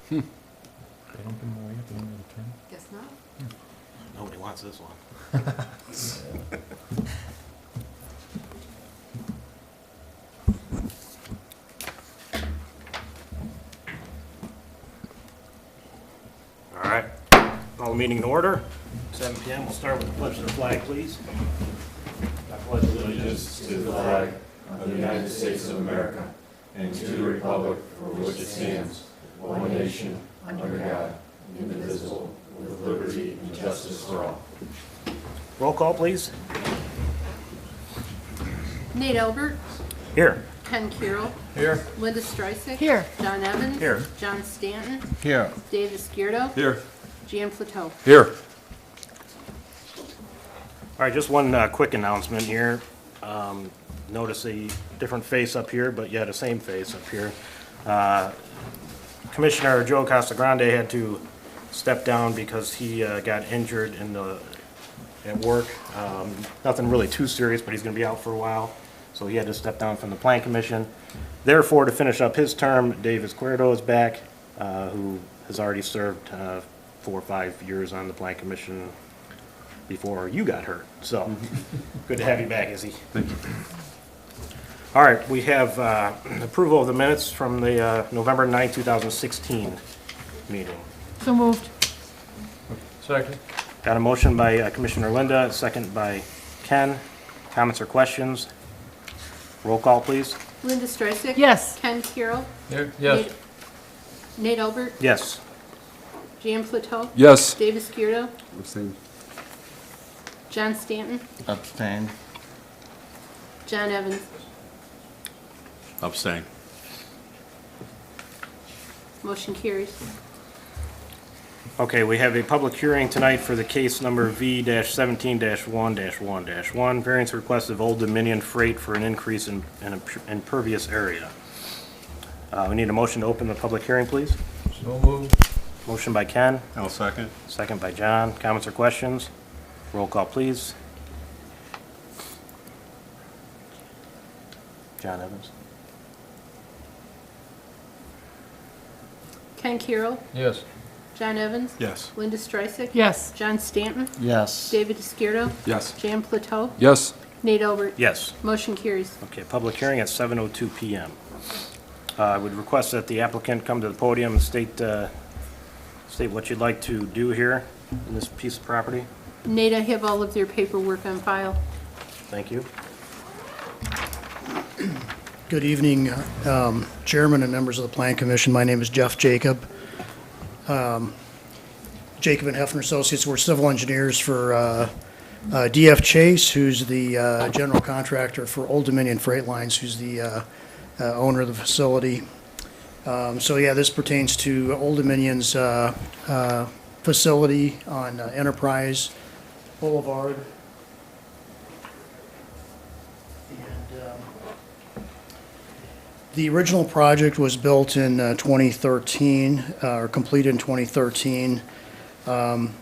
They don't give them away at the end of the term? Guess not. Nobody wants this one. All right, call the meeting to order. 7 PM, we'll start with the pledge of the flag, please. I pledge Allegiance to the flag of the United States of America and to the republic for which it stands, one nation, under God, indivisible, with liberty and justice for all. Roll call, please. Nate Albert, Here. Ken Carroll, Here. Linda Streisig. Here. John Evans. Here. John Stanton, Here. Dave Esquerdo, Here. Jan Plateau. Here. All right, just one quick announcement here. Notice a different face up here, but yet the same face up here. Commissioner Joe Casagrande had to step down because he got injured at work. Nothing really too serious, but he's going to be out for a while, so he had to step down from the Plan Commission. Therefore, to finish up his term, Dave Esquerdo is back, who has already served 4 or 5 years on the Plan Commission before you got hurt. So, good to have you back, Izzy. Thank you. All right, we have approval of the minutes from the November 9, 2016 meeting. So moved. Second. Got a motion by Commissioner Linda, a second by Ken. Comments or questions? Roll call, please. Linda Streisig. Yes. Ken Carroll. Here. Yes. Nate Albert, Yes. Jan Plateau, Yes. Dave Esquerdo, Abstain. John Stanton, Abstain. John Evans. Abstain. Motion carries. Okay, we have a public hearing tonight for the case number V-17-1-1-1, variance request of Old Dominion Freight for an increase in impervious area. We need a motion to open the public hearing, please. So moved. Motion by Ken, I'll second. second by John. Comments or questions? Roll call, please. John Evans. Ken Carroll, Yes. John Evans, Yes. Linda Streisig. Yes. John Stanton, Yes. David Esquerdo, Yes. Jan Plateau, Yes. Nate Albert. Yes. Motion carries. Okay, public hearing at 7:02 PM. I would request that the applicant come to the podium and state what you'd like to do here in this piece of property. Nate, I have all of their paperwork on file. Thank you. Good evening, Chairman and members of the Plan Commission. My name is Jeff Jacob. Jacob and Hefner Associates, we're civil engineers for DF Chase, who's the general contractor for Old Dominion Freight Lines, who's the owner of the facility. So yeah, this pertains to Old Dominion's facility on Enterprise Boulevard. The original project was built in 2013, or completed in 2013,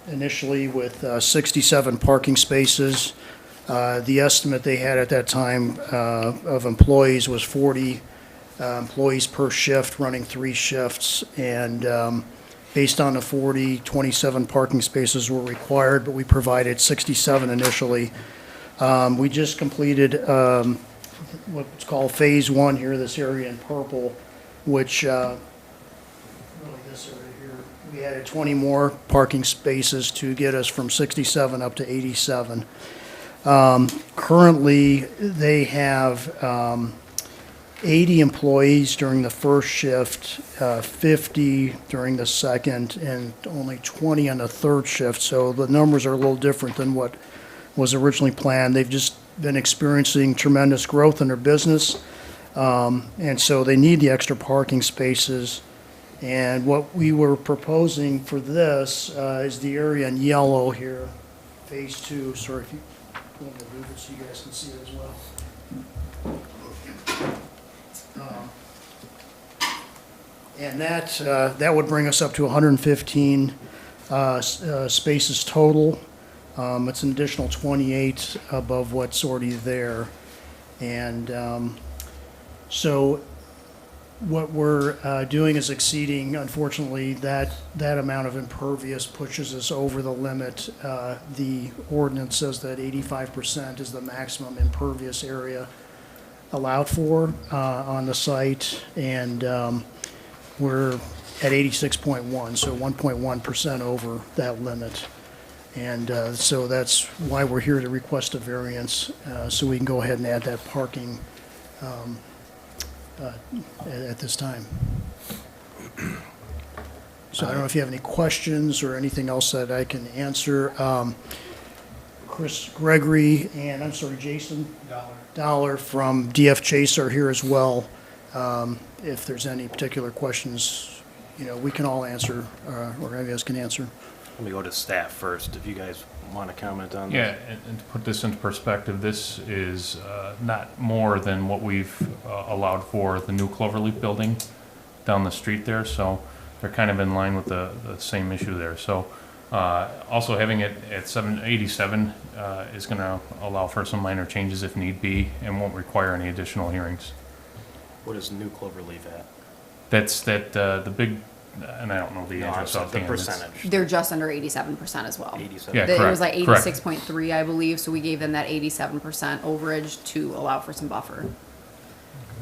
initially with 67 parking spaces. The estimate they had at that time of employees was 40 employees per shift, running 3 shifts. And based on the 40, 27 parking spaces were required, but we provided 67 initially. We just completed what's called Phase 1 here, this area in purple, which, really this area here, we added 20 more parking spaces to get us from 67 up to 87. Currently, they have 80 employees during the first shift, 50 during the second, and only 20 on the third shift. So the numbers are a little different than what was originally planned. They've just been experiencing tremendous growth in their business, and so they need the extra parking spaces. And what we were proposing for this is the area in yellow here, Phase 2. Sorry if you want to move it so you guys can see it as well. And that would bring us up to 115 spaces total. It's an additional 28 above what's already there. And so what we're doing is exceeding, unfortunately, that amount of impervious pushes us over the limit. The ordinance says that 85% is the maximum impervious area allowed for on the site, and we're at 86.1, so 1.1% over that limit. And so that's why we're here to request a variance, so we can go ahead and add that parking at this time. So I don't know if you have any questions or anything else that I can answer. Chris Gregory and, I'm sorry, Jason Dollar from DF Chase are here as well. If there's any particular questions, we can all answer, or any of us can answer. Let me go to staff first, if you guys want to comment on that. Yeah, and to put this into perspective, this is not more than what we've allowed for the new Cloverleaf building down the street there, so they're kind of in line with the same issue there. So also having it at 787 is going to allow for some minor changes if need be and won't require any additional hearings. What is New Cloverleaf at? That's the big, and I don't know the No, I'm address sorry, the offhand. percentage. They're just under 87% as well. 87. Yeah, It was correct, like correct. 86.3, I believe, so we gave them that 87% overage to allow for some buffer.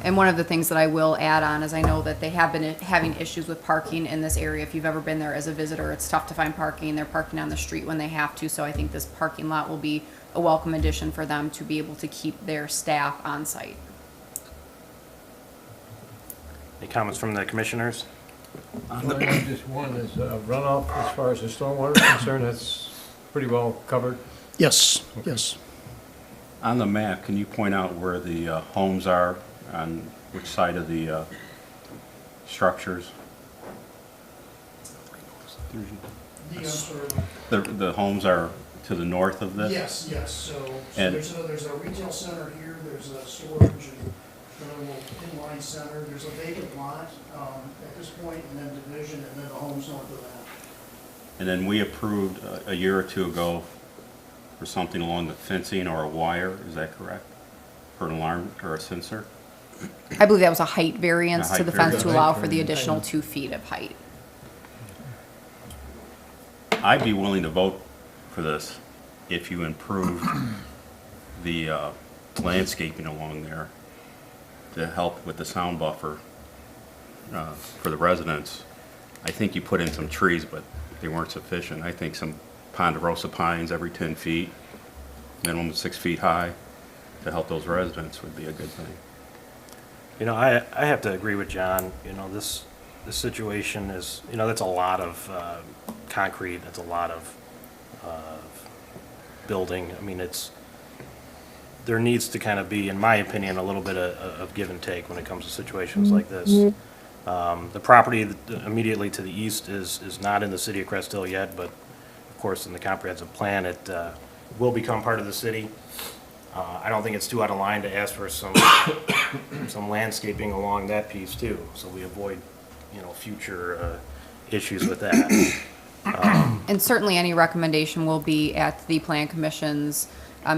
And one of the things that I will add on is I know that they have been having issues with parking in this area. If you've ever been there as a visitor, it's tough to find parking. They're parking on the street when they have to, so I think this parking lot will be a welcome addition for them to be able to keep their staff on site. Any comments from the commissioners? Just one is runoff as far as the stormwater is concerned, that's pretty well covered. Yes, yes. On the map, can you point out where the homes are, on which side of the structures? The homes are to the north of this? Yes. So And- there's a retail center here, there's a storage and a little inline center. There's a vacant lot at this point, and then division, and then the homes north of that. And then we approved a year or two ago for something along the fencing or a wire, is that correct? For an alarm or a sensor? I believe that was a height variance A to height the fence to variance. allow for the additional 2 feet of height. I'd be willing to vote for this if you improved the landscaping along there to help with the sound buffer for the residents. I think you put in some trees, but they weren't sufficient. I think some ponderosa pines every 10 feet, minimum 6 feet high, to help those residents would be a good thing. I have to agree with John. This situation is, that's a lot of concrete, that's a lot of building. I mean, there needs to kind of be, in my opinion, a little bit of give and take when it comes to situations like this. The property immediately to the east is not in the city of Crest Hill yet, but of course, in the comprehensive plan, it will become part of the city. I don't think it's too out of line to ask for some landscaping along that piece too, so we avoid, future issues with that. And certainly any recommendation will be at the Plan Commission's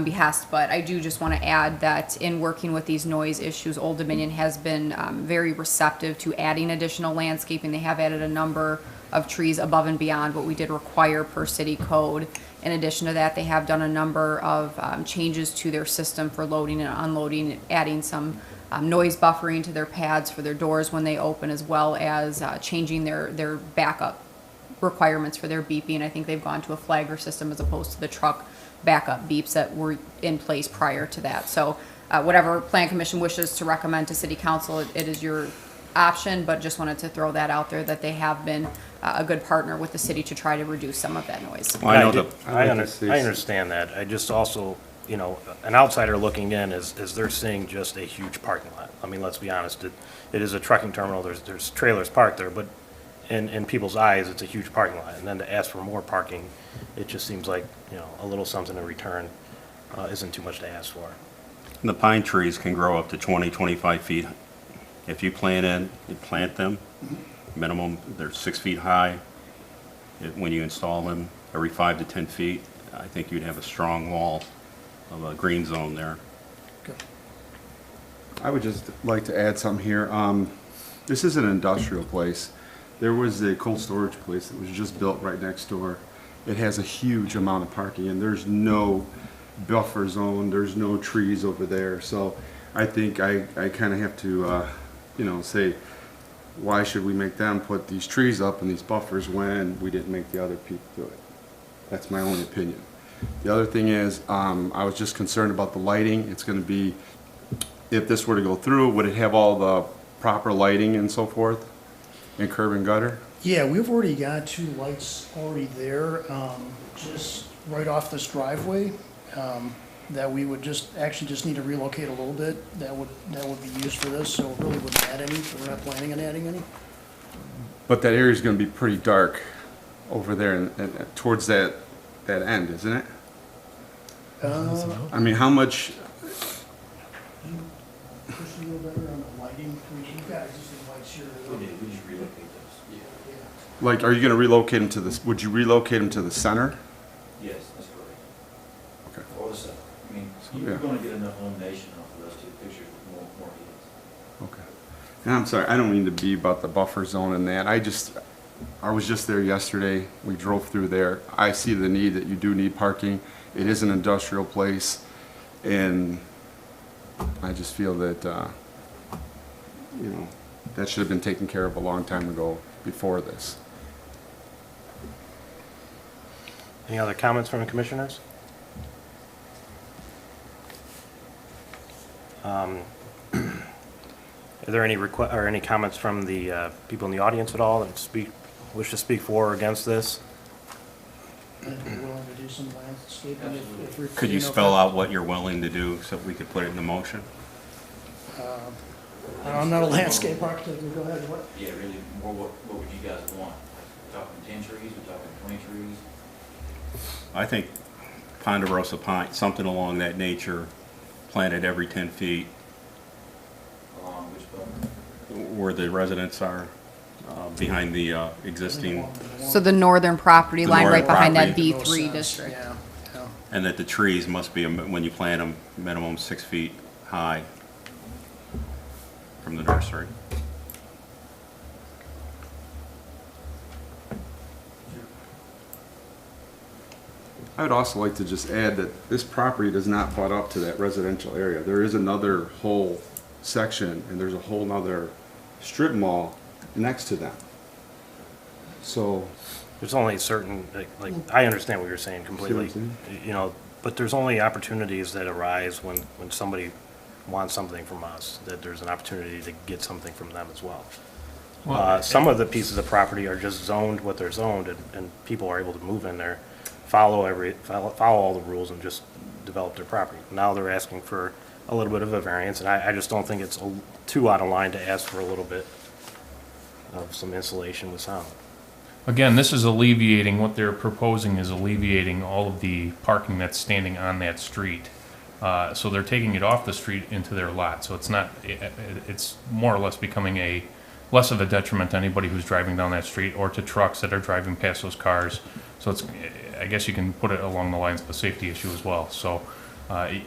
behest, but I do just want to add that in working with these noise issues, Old Dominion has been very receptive to adding additional landscaping. They have added a number of trees above and beyond what we did require per city code. In addition to that, they have done a number of changes to their system for loading and unloading, adding some noise buffering to their pads for their doors when they open, as well as changing their backup requirements for their beeping. I think they've gone to a flagger system as opposed to the truck backup beeps that were in place prior to that. So whatever Plan Commission wishes to recommend to City Council, it is your option, but just wanted to throw that out there that they have been a good partner with the city to try to reduce some of that noise. Well, I know I understand that. I just also, an outsider looking in is they're seeing just a huge parking lot. I mean, let's be honest, it is a trucking terminal, there's trailers parked there, but in people's eyes, it's a huge parking lot. And then to ask for more parking, it just seems like, a little something in return isn't too much to ask for. the pine trees can grow up to 20, 25 feet. If you plant them, minimum, they're 6 feet high. When you install them, every 5 to 10 feet, I think you'd have a strong wall of a green zone there. I would just like to add something here. This is an industrial place. There was a cold storage place that was just built right next door. It has a huge amount of parking, and there's no buffer zone, there's no trees over there. So I think I kind of have to, say, why should we make them put these trees up and these buffers when we didn't make the other people do it? That's my only opinion. The other thing is, I was just concerned about the lighting. It's going to be, if this were to go through, would it have all the proper lighting and so forth, and curb and gutter? Yeah, we've already got 2 lights already there, just right off this driveway, that we would just need to relocate a little bit. That would be used for this, so it really wouldn't add any. We're not planning on adding any. But that area's going to be pretty dark over there and towards that end, isn't it? I mean, how much? Push a little better on the lighting. We've got existing lights here. We just relocate those. Like, are you going to relocate them to the? Would you relocate them to the center? Yes, that's correct. Okay. Or the south. I mean, Yeah. you're gonna get enough illumination off of those 2 pictures with more heat. Okay. And I'm sorry, I don't mean to be about the buffer zone and that. I was just there yesterday. We drove through there. I see the need that you do need parking. It is an industrial place, and I just feel that, that should have been taken care of a long time ago before this. Any other comments from the commissioners? Are there any comments from the people in the audience at all that wish to speak for or against this? And if we're willing to do some landscaping, if we're. Could you spell out what you're willing to do so we could put it in the motion? I'm not a landscape architect, go ahead, what? Yeah, really, more what would you guys want? We're talking 10 trees, we're talking 20 trees? I think ponderosa pine, something along that nature, planted every 10 feet Along which buffer? where the residents are, behind the existing, So the northern property The line, right northern behind that property. No B3 sense, district. Yeah, yeah. and that the trees must be, when you plant them, minimum 6 feet high from the nursery. I would also like to just add that this property does not butt up to that residential area. There is another whole section, and there's a whole nother strip mall next to them. So, There's only certain, like, I understand what you're saying completely. See what But there's only opportunities that arise when somebody wants something from us, that there's an opportunity to get something from them as well. Some of the pieces of property are just zoned what they're zoned, and people are able to move in there, follow all the rules and just develop their property. Now they're asking for a little bit of a variance, and I just don't think it's too out of line to ask for a little bit of some insulation with sound. Again, this is alleviating, what they're proposing is alleviating all of the parking that's standing on that street. So they're taking it off the street into their lot, so it's not, it's more or less becoming less of a detriment to anybody who's driving down that street or to trucks that are driving past those cars. So it's, I guess you can put it along the lines of a safety issue as well. So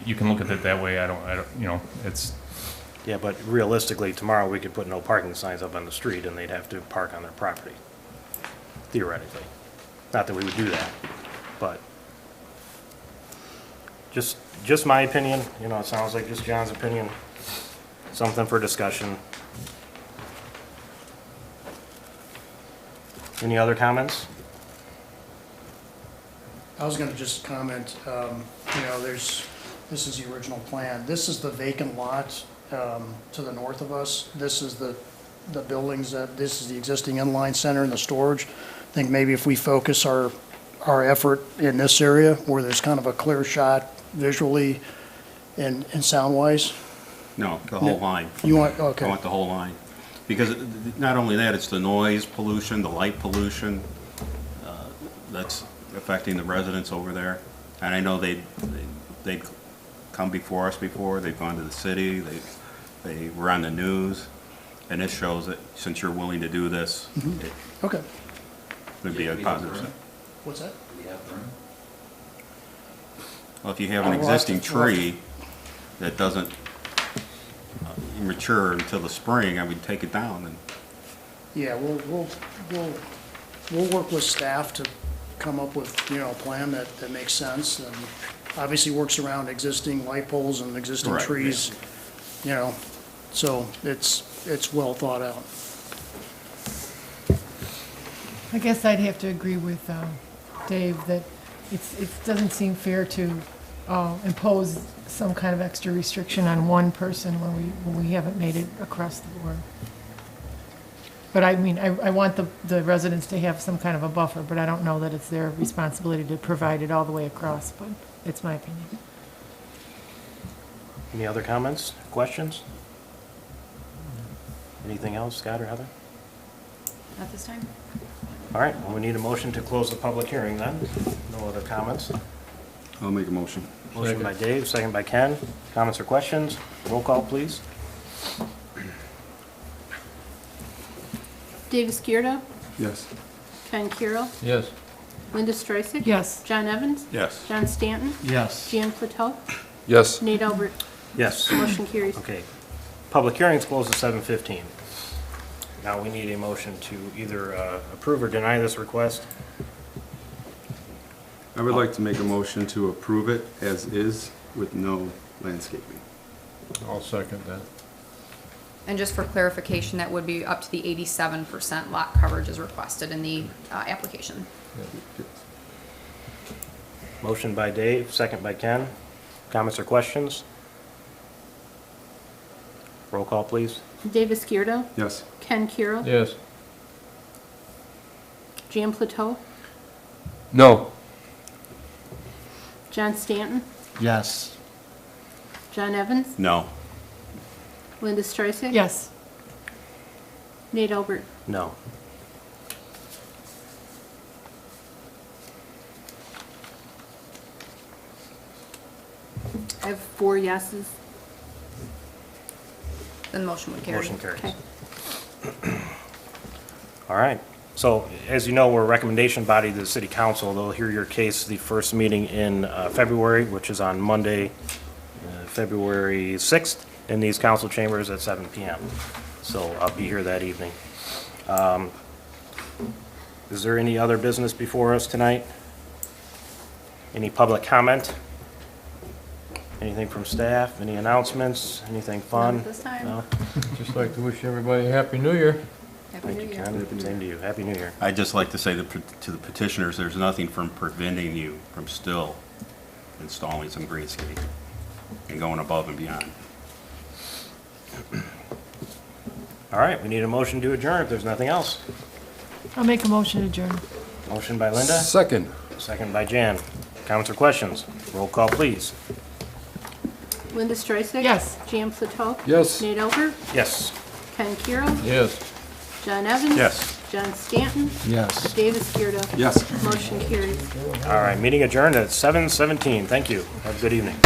you can look at it that way. I don't, it's, Yeah, but realistically, tomorrow we could put no parking signs up on the street and they'd have to park on their property, theoretically. Not that we would do that, but just my opinion, it sounds like just John's opinion, something for discussion. Any other comments? I was gonna just comment, this is the original plan. This is the vacant lot, to the north of us. This is the buildings this is the existing inline center and the storage. I think maybe if we focus our effort in this area where there's kind of a clear shot visually and sound-wise. No, the whole line. You want, I okay. want the whole line. Because not only that, it's the noise pollution, the light pollution, that's affecting the residents over there. And I know they'd come before us before, they've gone to the city, they were on the news. And this shows that since you're willing to do this, it Okay. would be a positive step. What's that? Do we have room? Well, if you have an Well, existing we'll have to- tree that doesn't, mature until the spring, I would take it down and Yeah, we'll work with staff to come up with, a plan that makes sense and obviously works around existing light poles and existing Right, trees, so it's well thought out. I guess I'd have to agree with Dave that it doesn't seem fair to impose some kind of extra restriction on one person when we haven't made it across the board. But I mean, I want the residents to have some kind of a buffer, but I don't know that it's their responsibility to provide it all the way across, but it's my opinion. Any other comments, questions? Anything else, Scott or Heather? At this time? All right, well, we need a motion to close the public hearing then. No other comments? I'll make a motion. Motion by Dave, second by Ken. Comments or questions? Roll call, please. Dave Skirdo, Yes. Ken Kiro, Yes. Linda Streisig. Yes. John Evans, yes. John Stanton, Yes. Jan Plateau, Yes. Nate Albert. Yes. Motion carries. Okay. Public hearing's closed at 7:15. Now we need a motion to either approve or deny this request. I would like to make a motion to approve it as is with no landscaping. I'll second that. And just for clarification, that would be up to the 87% lot coverage as requested in the application. Motion by Dave, second by Ken. Comments or questions? Roll call, please. Dave Skirdo, Yes. Ken Kiro, Yes. Jan Plateau, No. John Stanton, Yes. John Evans, No. Linda Streisig. Yes. Nate Albert. No. I have 4 yeses. Then the motion would carry. Motion carries. Okay. All right. So, as you know, we're a recommendation body to the city council. They'll hear your case the first meeting in February, which is on Monday, February 6th, in these council chambers at 7 PM. So I'll be here that evening. Is there any other business before us tonight? Any public comment? Anything from staff? Any announcements? Anything None fun? at this time. No? Just like to wish everybody a Happy New Year. Happy Thank New you, Year. Ken. Same to you. Happy New Year. I'd just like to say to the petitioners, there's nothing from preventing you from still installing some greenscape and going above and beyond. All right, we need a motion to adjourn if there's nothing else. I'll make a motion to adjourn. Motion by Linda, Second. second by Jan. Comments or questions? Roll call, please. Linda Streisig. Yes. Jan Plateau. Yes. Nate Albert, Yes. Ken Kiro, Yes. John Evans. Yes. John Stanton, Yes. Dave Skirdo. Yes. Motion carries. All right, meeting adjourned at 7:17. Thank you. Have a good evening.